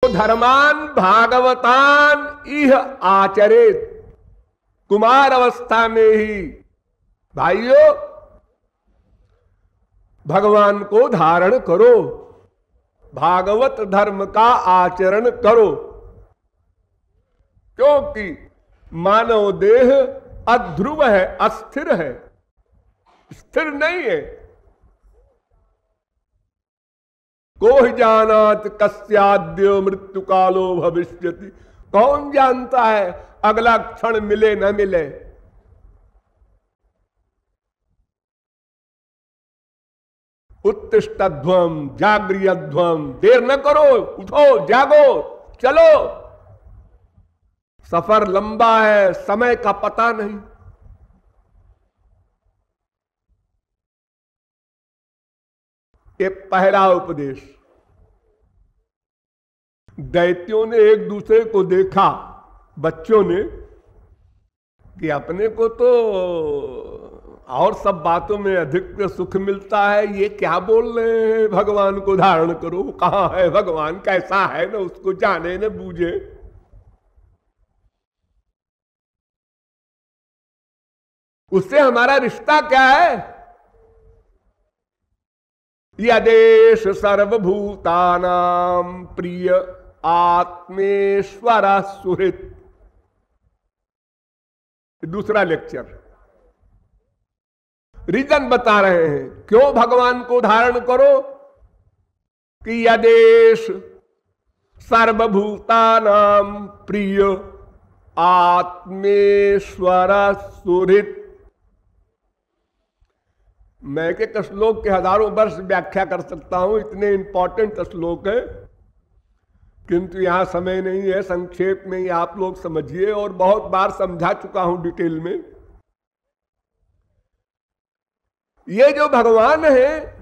धर्मान भागवतान इह आचरित। कुमार अवस्था में ही भाइयों भगवान को धारण करो, भागवत धर्म का आचरण करो, क्योंकि मानव देह अध्रुव है, अस्थिर है, स्थिर नहीं है। कोई जानात कस्याद्य मृत्यु कालो भविष्यति, कौन जानता है अगला क्षण मिले न मिले। उत्तिष्ठध्वम जागृयध्वम, देर न करो, उठो, जागो, चलो। सफर लंबा है, समय का पता नहीं। ये पहला उपदेश। दैत्यों ने एक दूसरे को देखा, बच्चों ने, कि अपने को तो और सब बातों में अधिक सुख मिलता है, ये क्या बोल रहे हैं भगवान को धारण करो। कहां है भगवान, कैसा है, न उसको जाने न बूझे। उससे हमारा रिश्ता क्या है। यदेश सर्वभूतानां प्रिय आत्मेश्वर सुहृत। दूसरा लेक्चर रीजन बता रहे हैं क्यों भगवान को धारण करो। कि यदेश सर्वभूतानां प्रिय आत्मेश्वर सुहृत। मैं के श्लोक के हजारों वर्ष व्याख्या कर सकता हूं, इतने इंपॉर्टेंट श्लोक है, किंतु यहां समय नहीं है। संक्षेप में ही आप लोग समझिए, और बहुत बार समझा चुका हूं डिटेल में। ये जो भगवान है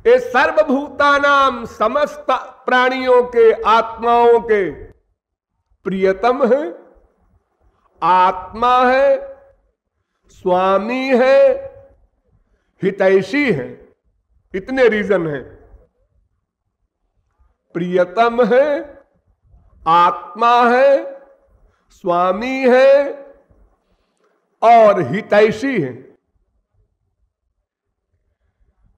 ये सर्वभूतानाम, समस्त प्राणियों के, आत्माओं के प्रियतम है, आत्मा है, स्वामी है, हितैषी है। इतने रीजन हैं। प्रियतम है, आत्मा है, स्वामी है और हितैषी है।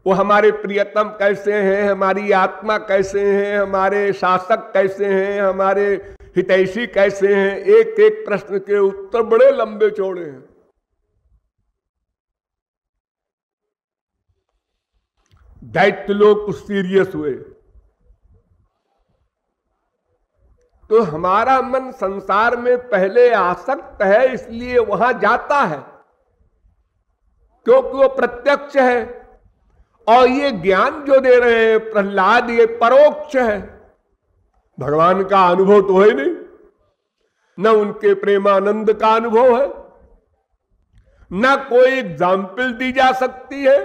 वो हमारे प्रियतम कैसे हैं, हमारी आत्मा कैसे हैं, हमारे शासक कैसे हैं, हमारे हितैषी कैसे हैं, एक एक प्रश्न के उत्तर बड़े लंबे चौड़े हैं। दैत्य लोग कुछ सीरियस हुए तो हमारा मन संसार में पहले आसक्त है, इसलिए वहां जाता है, क्योंकि वो प्रत्यक्ष है। और ये ज्ञान जो दे रहे हैं प्रहलाद, ये परोक्ष है, भगवान का अनुभव तो है नहीं, न उनके प्रेमानंद का अनुभव है, न कोई एग्जाम्पल दी जा सकती है।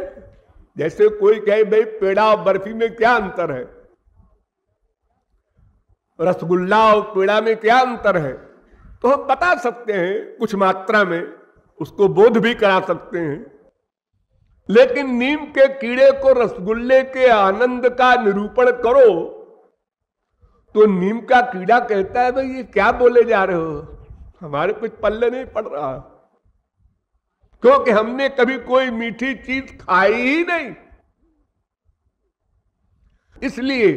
जैसे कोई कहे भाई पेड़ा और बर्फी में क्या अंतर है, रसगुल्ला और पेड़ा में क्या अंतर है, तो हम बता सकते हैं कुछ मात्रा में, उसको बोध भी करा सकते हैं। लेकिन नीम के कीड़े को रसगुल्ले के आनंद का निरूपण करो तो नीम का कीड़ा कहता है भाई ये क्या बोले जा रहे हो, हमारे कुछ पल्ले नहीं पड़ रहा, क्योंकि हमने कभी कोई मीठी चीज खाई ही नहीं। इसलिए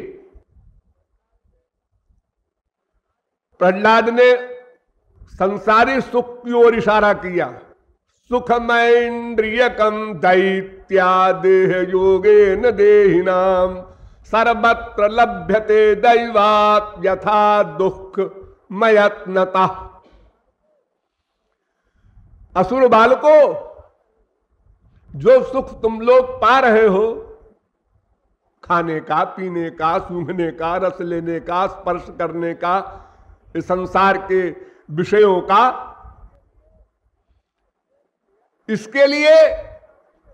प्रहलाद ने संसारी सुख की ओर इशारा किया। सुखमैन्द्रियकम दैत्यादेह योगेन देहिनाम सर्वत्र लभ्यते दैवात् यथा दुख मयत्नता। असुर बालको, जो सुख तुम लोग पा रहे हो, खाने का, पीने का, सूंघने का, रस लेने का, स्पर्श करने का, इस संसार के विषयों का, इसके लिए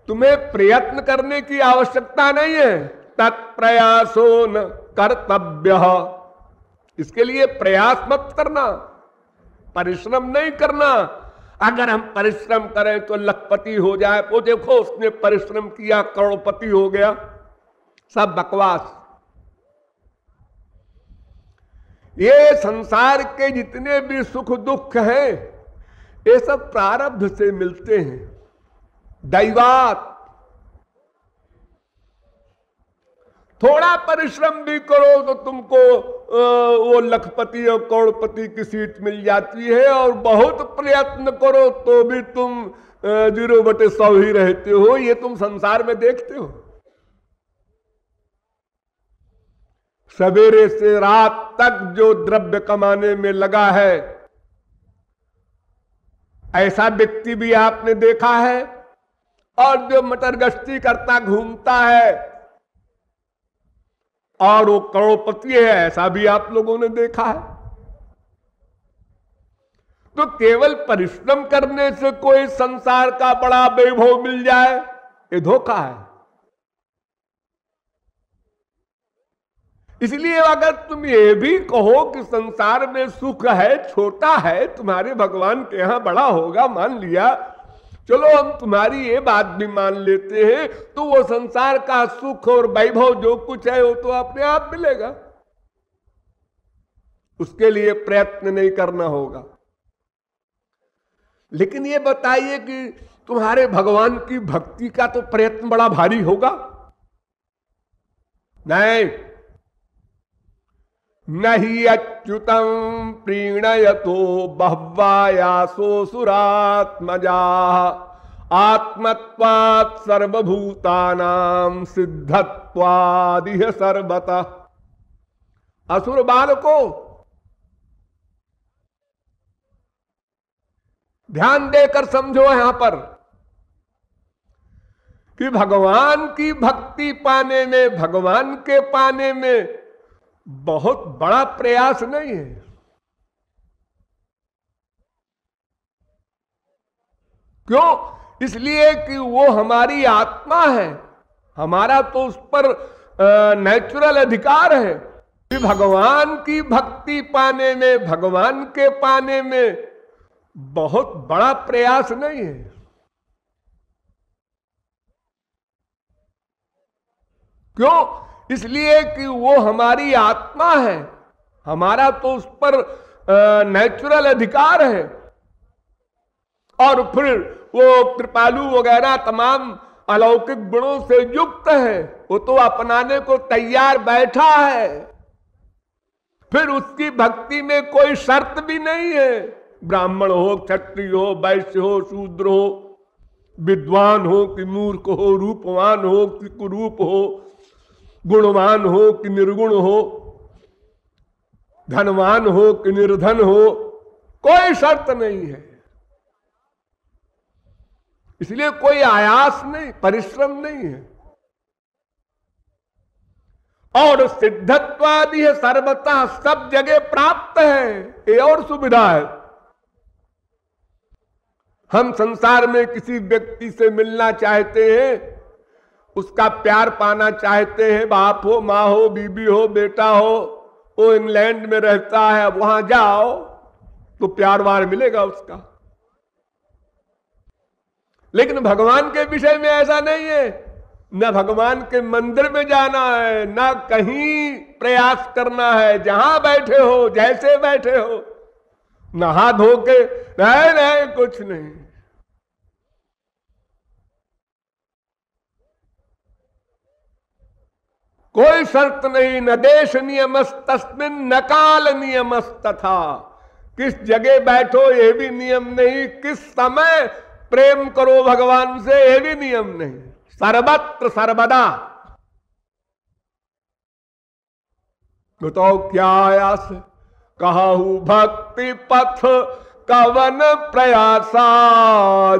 तुम्हें प्रयत्न करने की आवश्यकता नहीं है। तत्प्रयासो न कर्तव्य, इसके लिए प्रयास मत करना, परिश्रम नहीं करना। अगर हम परिश्रम करें तो लखपति हो जाए, वो देखो उसने परिश्रम किया करोड़पति हो गया, सब बकवास। ये संसार के जितने भी सुख दुख हैं ये सब प्रारब्ध से मिलते हैं, दैवात। थोड़ा परिश्रम भी करो तो तुमको वो लखपति और करोड़पति की सीट मिल जाती है, और बहुत प्रयत्न करो तो भी तुम 0/100 ही रहते हो। ये तुम संसार में देखते हो। सवेरे से रात तक जो द्रव्य कमाने में लगा है, ऐसा व्यक्ति भी आपने देखा है। और जो मटर गश्ती करता घूमता है और वो करोड़पति है, ऐसा भी आप लोगों ने देखा है। तो केवल परिश्रम करने से कोई संसार का बड़ा वैभव मिल जाए, ये धोखा है। इसलिए अगर तुम ये भी कहो कि संसार में सुख है, छोटा है, तुम्हारे भगवान के यहां बड़ा होगा, मान लिया, चलो हम तुम्हारी ये बात भी मान लेते हैं, तो वो संसार का सुख और वैभव जो कुछ है वो तो अपने आप मिलेगा, उसके लिए प्रयत्न नहीं करना होगा। लेकिन ये बताइए कि तुम्हारे भगवान की भक्ति का तो प्रयत्न बड़ा भारी होगा। नहीं, नहीं अच्युतम प्रीणयतो बह्वायासो सुरात्मजा आत्मत्वात् सर्वभूतानां सिद्धत्वादिह सर्वतः। असुर बालको ध्यान देकर समझो यहां पर कि भगवान की भक्ति पाने में, भगवान के पाने में बहुत बड़ा प्रयास नहीं है। क्यों? इसलिए कि वो हमारी आत्मा है, हमारा तो उस पर नेचुरल अधिकार है कि भगवान की भक्ति पाने में, भगवान के पाने में बहुत बड़ा प्रयास नहीं है। क्यों? इसलिए कि वो हमारी आत्मा है, हमारा तो उस पर नेचुरल अधिकार है। और फिर वो कृपालु वगैरह तमाम अलौकिक गुणों से युक्त है, वो तो अपनाने को तैयार बैठा है। फिर उसकी भक्ति में कोई शर्त भी नहीं है, ब्राह्मण हो, क्षत्रिय हो, वैश्य हो, शूद्र हो, विद्वान हो कि मूर्ख हो, रूपवान हो कि कुरूप हो, गुणवान हो कि निर्गुण हो, धनवान हो कि निर्धन हो, कोई शर्त नहीं है। इसलिए कोई आयास नहीं, परिश्रम नहीं है। और सिद्धत्वादि है सर्वतः, सब जगह प्राप्त है, ये और सुविधा है। हम संसार में किसी व्यक्ति से मिलना चाहते हैं, उसका प्यार पाना चाहते हैं, बाप हो, माँ हो, बीबी हो, बेटा हो, वो इंग्लैंड में रहता है, वहां जाओ तो प्यार वार मिलेगा उसका। लेकिन भगवान के विषय में ऐसा नहीं है। न भगवान के मंदिर में जाना है, न कहीं प्रयास करना है, जहां बैठे हो, जैसे बैठे हो, नहा धो के, नहीं कुछ नहीं। कोई शर्त नहीं, न देश नियमस्तस्मिन् न काल नियमस्तथा। किस जगह बैठो ये भी नियम नहीं, किस समय प्रेम करो भगवान से ये भी नियम नहीं, सर्वत्र सर्वदा। बताओ क्या आयास है? कहूं भक्ति पथ कवन प्रयासा,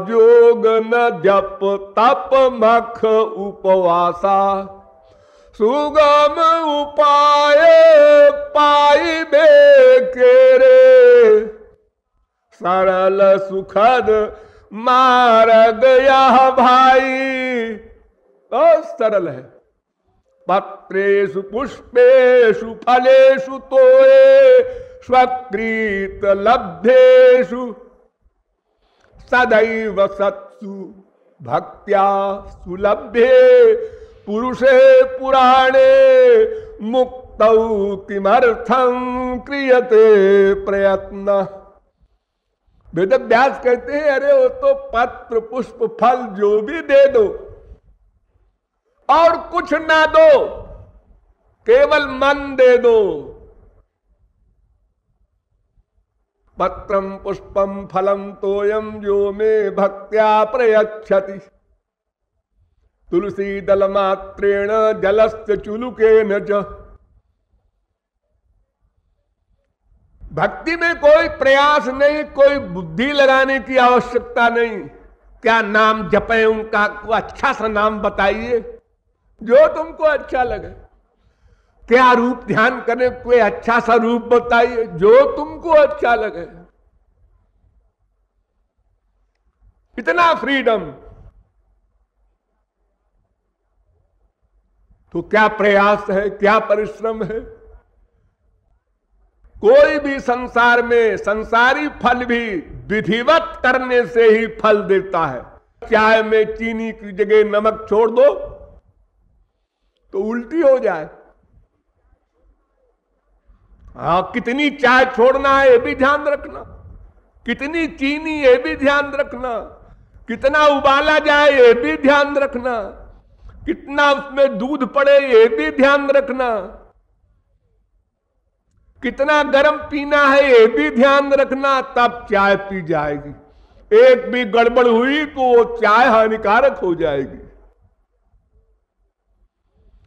जोग न जप तप मख उपवासा, सुगम उपाय पाई के रे, सरल सुखद मार्ग यह भाई। बहुत सरल है। पत्रेषु पुष्पेषु फलेषु तोये, स्वकृत लब्धेषु सदैव सत्सु भक्त्या सुलभ्ये, पुरुषे पुराणे मुक्त मुक्तौ किमर्थं क्रियते प्रयत्न। वेद व्यास कहते हैं अरे वो तो पत्र पुष्प फल जो भी दे दो और कुछ ना दो, केवल मन दे दो। पत्रम पुष्पम फलम तोयम जो में भक्त्या प्रयच्छति, तुलसी दल मात्रेण जलस्य चुलुकेन च। भक्ति में कोई प्रयास नहीं, कोई बुद्धि लगाने की आवश्यकता नहीं। क्या नाम जपें उनका, अच्छा सा नाम बताइए जो तुमको अच्छा लगे। क्या रूप ध्यान करें, कोई अच्छा सा रूप बताइए जो तुमको अच्छा लगे। इतना फ्रीडम, तो क्या प्रयास है, क्या परिश्रम है। कोई भी संसार में संसारी फल भी विधिवत करने से ही फल देता है। चाय में चीनी की जगह नमक छोड़ दो तो उल्टी हो जाए। हाँ, कितनी चाय छोड़ना है ये भी ध्यान रखना, कितनी चीनी ये भी ध्यान रखना, कितना उबाला जाए ये भी ध्यान रखना, कितना उसमें दूध पड़े ये भी ध्यान रखना, कितना गर्म पीना है ये भी ध्यान रखना, तब चाय पी जाएगी। एक भी गड़बड़ हुई तो वो चाय हानिकारक हो जाएगी।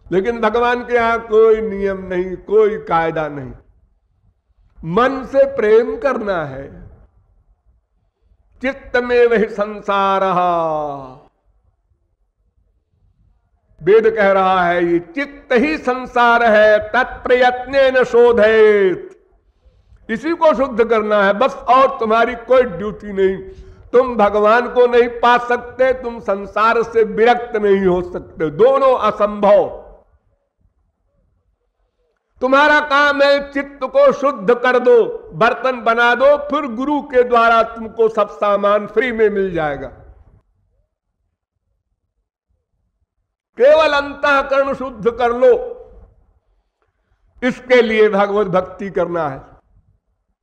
लेकिन भगवान के यहां कोई नियम नहीं, कोई कायदा नहीं। मन से प्रेम करना है। चित्त में वही संसार, वेद कह रहा है ये चित्त ही संसार है, तत्प्रयत्नेन शोधयेत्। इसी को शुद्ध करना है बस, और तुम्हारी कोई ड्यूटी नहीं। तुम भगवान को नहीं पा सकते, तुम संसार से विरक्त नहीं हो सकते, दोनों असंभव। तुम्हारा काम है चित्त को शुद्ध कर दो, बर्तन बना दो, फिर गुरु के द्वारा तुमको सब सामान फ्री में मिल जाएगा। केवल अंतःकरण शुद्ध कर लो, इसके लिए भगवत भक्ति करना है।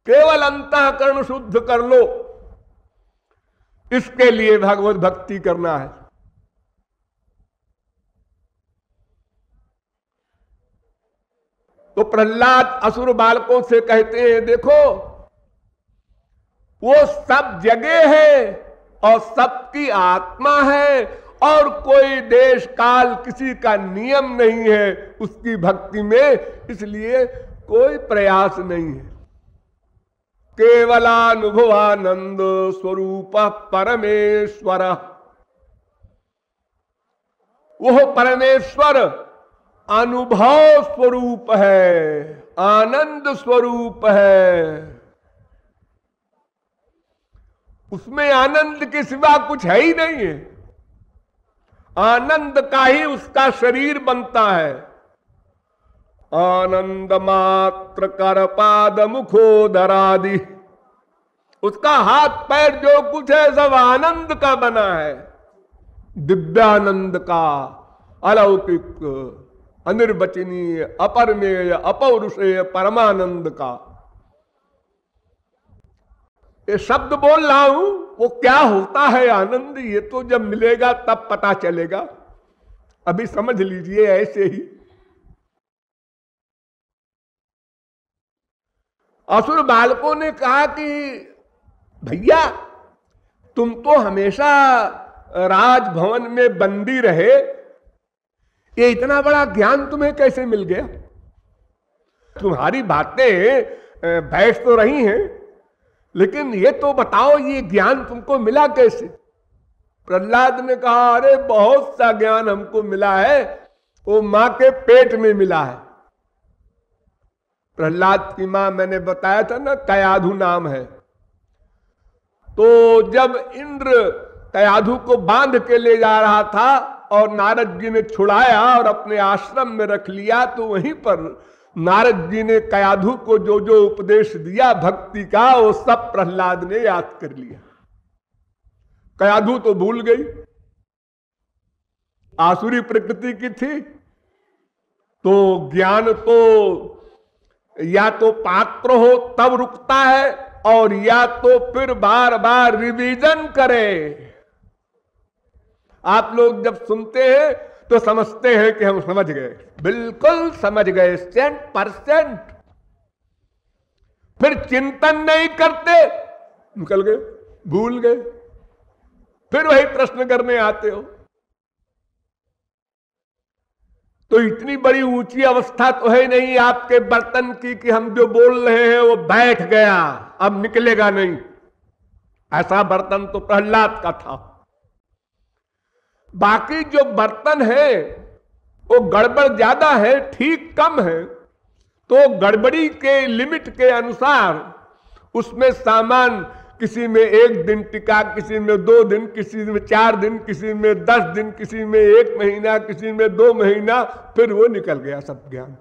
केवल अंतःकरण शुद्ध कर लो, इसके लिए भगवत भक्ति करना है। तो प्रहलाद असुर बालकों से कहते हैं देखो वो सब जगह है और सबकी आत्मा है, और कोई देश काल किसी का नियम नहीं है उसकी भक्ति में, इसलिए कोई प्रयास नहीं है। केवलानुभवानंद स्वरूप परमेश्वर, वह परमेश्वर अनुभव स्वरूप है, आनंद स्वरूप है। उसमें आनंद के सिवा कुछ है ही नहीं है। आनंद का ही उसका शरीर बनता है। आनंद मात्र कर पाद मुखोदरादि, उसका हाथ पैर जो कुछ है सब आनंद का बना है, दिव्यानंद का, अलौकिक, अनिर्वचनीय, अपरमेय, अपौरुषेय परमानंद का। ये शब्द बोल रहा हूं, वो क्या होता है आनंद, ये तो जब मिलेगा तब पता चलेगा। अभी समझ लीजिए ऐसे ही। असुर बालकों ने कहा कि भैया तुम तो हमेशा राजभवन में बंदी रहे, ये इतना बड़ा ज्ञान तुम्हें कैसे मिल गया? तुम्हारी बातें बैठ तो रही हैं, लेकिन ये तो बताओ ये ज्ञान तुमको मिला कैसे? प्रहलाद ने कहा अरे बहुत सा ज्ञान हमको मिला है, वो मां के पेट में मिला है। प्रहलाद की मां मैंने बताया था ना, कयाधु नाम है। तो जब इंद्र कयाधु को बांध के ले जा रहा था और नारद जी ने छुड़ाया और अपने आश्रम में रख लिया, तो वहीं पर नारद जी ने कयाधु को जो जो उपदेश दिया भक्ति का, वो सब प्रहलाद ने याद कर लिया। कयाधु तो भूल गई, आसुरी प्रकृति की थी, तो ज्ञान तो या तो पात्र हो तब रुकता है, और या तो फिर बार बार रिवीजन करे। आप लोग जब सुनते हैं तो समझते हैं कि हम समझ गए, बिल्कुल समझ गए 100%। फिर चिंतन नहीं करते, निकल गए, भूल गए, फिर वही प्रश्न करने आते हो। तो इतनी बड़ी ऊंची अवस्था तो है नहीं आपके बर्तन की कि हम जो बोल रहे हैं वो बैठ गया, अब निकलेगा नहीं। ऐसा बर्तन तो प्रहलाद का था। बाकी जो बर्तन है वो गड़बड़ ज्यादा है, ठीक कम है, तो गड़बड़ी के लिमिट के अनुसार उसमें सामान किसी में 1 दिन टिका, किसी में 2 दिन, किसी में 4 दिन, किसी में 10 दिन, किसी में 1 महीना, किसी में 2 महीना, फिर वो निकल गया सब ज्ञान।